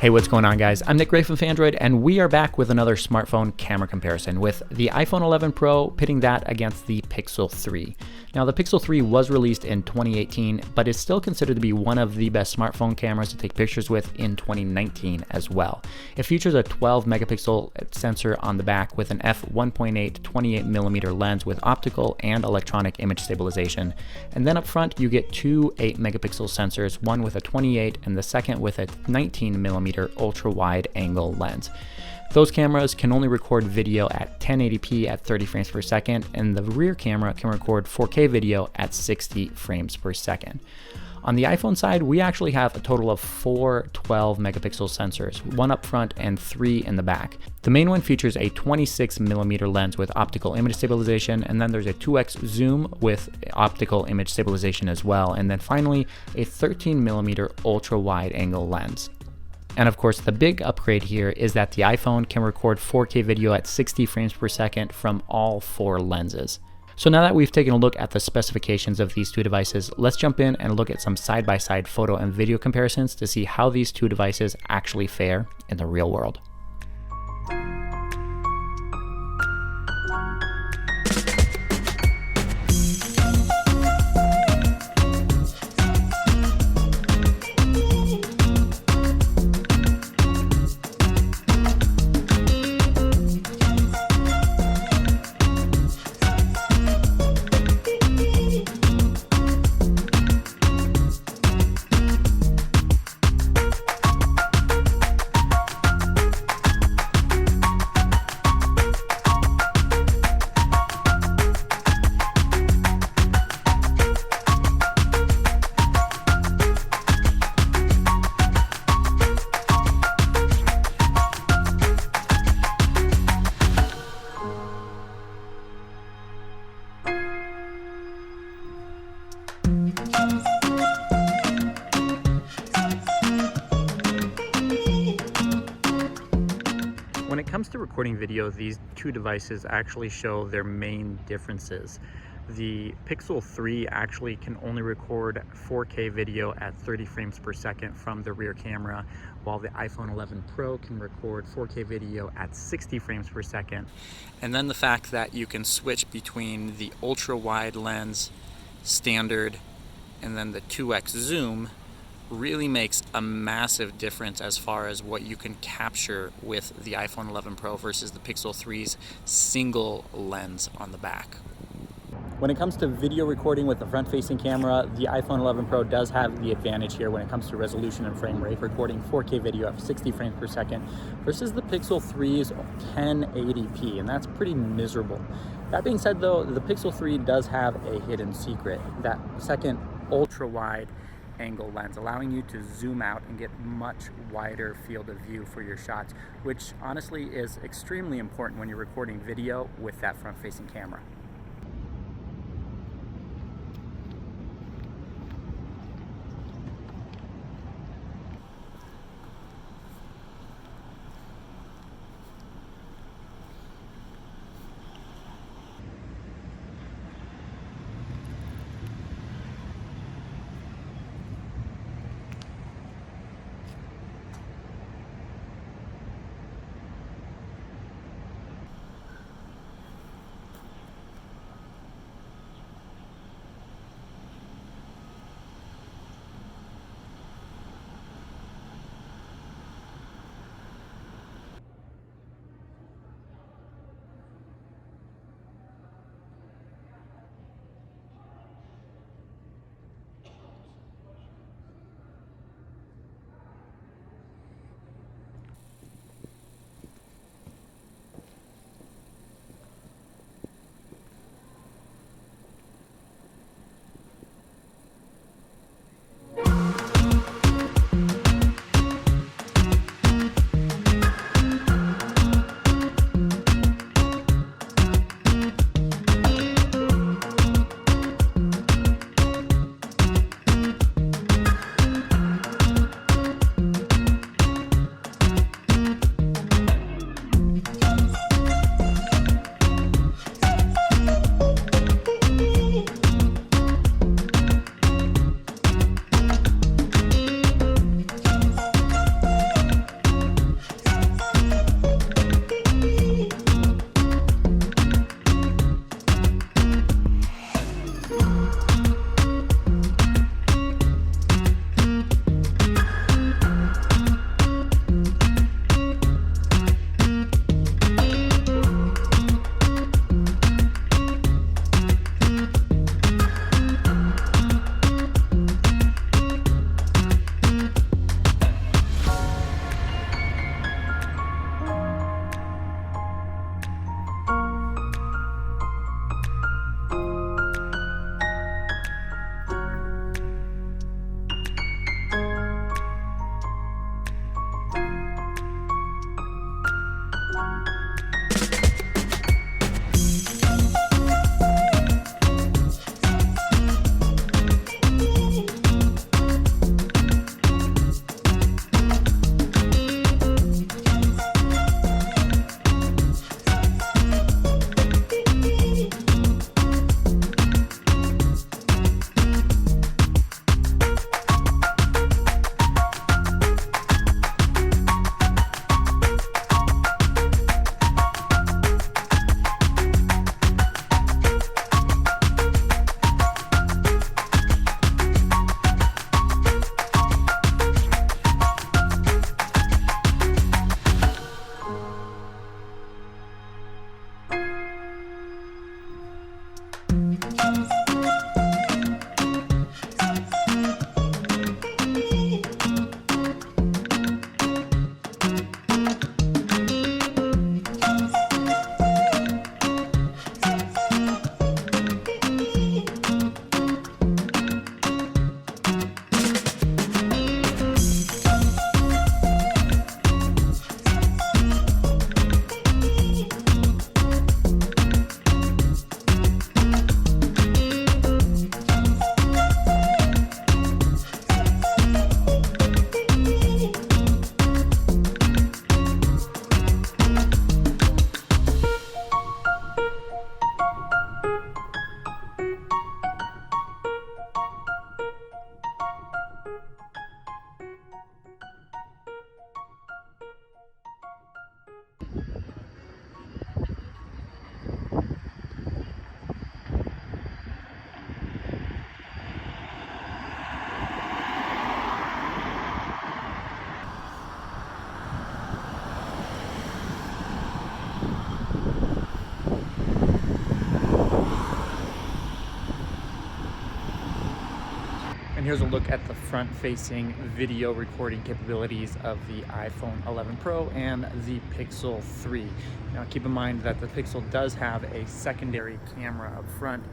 Hey, what's going on, guys? I'm Nick Gray from Fandroid, and we are back with another smartphone camera comparison with the iPhone 11 Pro pitting that against the Pixel 3. Now, the Pixel 3 was released in 2018, but is still considered to be one of the best smartphone cameras to take pictures with in 2019 as well. It features a 12 megapixel sensor on the back with an f1.8 28mm lens with optical and electronic image stabilization. And then up front, you get two 8 megapixel sensors, one with a 28 and the second with a 19mm ultra wide angle lens. Those cameras can only record video at 1080p at 30 frames per second, and the rear camera can record 4K video at 60 frames per second. On the iPhone side, we actually have a total of 4 12 megapixel sensors, one up front and 3 in the back. The main one features a 26mm lens with optical image stabilization, and then there's a 2x zoom with optical image stabilization as well, and then finally a 13mm ultra wide angle lens. And of course, the big upgrade here is that the iPhone can record 4K video at 60 frames per second from all 4 lenses. So now that we've taken a look at the specifications of these two devices, let's jump in and look at some side-by-side photo and video comparisons to see how these two devices actually fare in the real world. When it comes to recording video, these two devices actually show their main differences. The Pixel 3 actually can only record 4K video at 30 frames per second from the rear camera, while the iPhone 11 Pro can record 4K video at 60 frames per second. And then the fact that you can switch between the ultra wide lens, standard, and then the 2x zoom really makes a massive difference as far as what you can capture with the iPhone 11 Pro versus the Pixel 3's single lens on the back. When it comes to video recording with the front-facing camera, the iPhone 11 Pro does have the advantage here when it comes to resolution and frame rate, recording 4K video at 60 frames per second versus the Pixel 3's 1080p, and that's pretty miserable. That being said though, the Pixel 3 does have a hidden secret, that second ultra-wide angle lens, allowing you to zoom out and get much wider field of view for your shots, which honestly is extremely important when you're recording video with that front-facing camera. And here's a look at the front-facing video recording capabilities of the iPhone 11 Pro and the Pixel 3. Now keep in mind that the Pixel does have a secondary camera up front,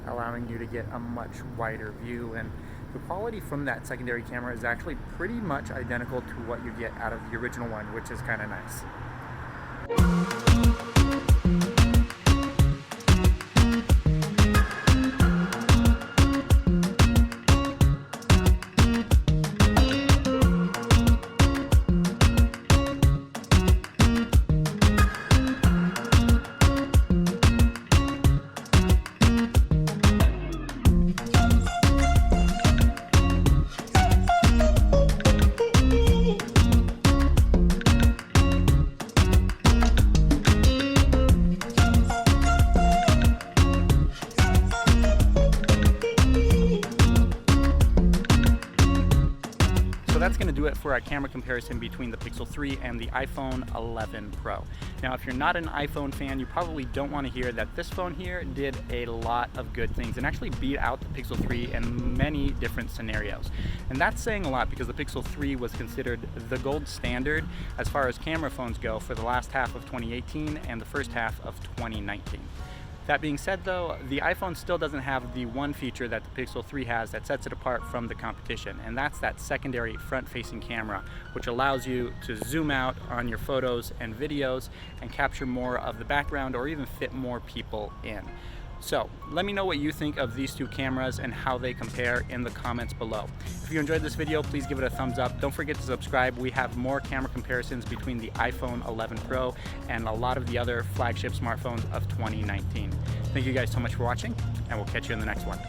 allowing you to get a much wider view, and the quality from that secondary camera is actually pretty much identical to what you get out of the original one, which is kind of nice. That's going to do it for our camera comparison between the Pixel 3 and the iPhone 11 Pro. Now, if you're not an iPhone fan, you probably don't want to hear that this phone here did a lot of good things and actually beat out the Pixel 3 in many different scenarios. And that's saying a lot because the Pixel 3 was considered the gold standard as far as camera phones go for the last half of 2018 and the first half of 2019. That being said though, the iPhone still doesn't have the one feature that the Pixel 3 has that sets it apart from the competition, and that's that secondary front-facing camera, which allows you to zoom out on your photos and videos and capture more of the background or even fit more people in. So let me know what you think of these two cameras and how they compare in the comments below. If you enjoyed this video, please give it a thumbs up. Don't forget to subscribe. We have more camera comparisons between the iPhone 11 Pro and a lot of the other flagship smartphones of 2019. Thank you guys so much for watching, and we'll catch you in the next one.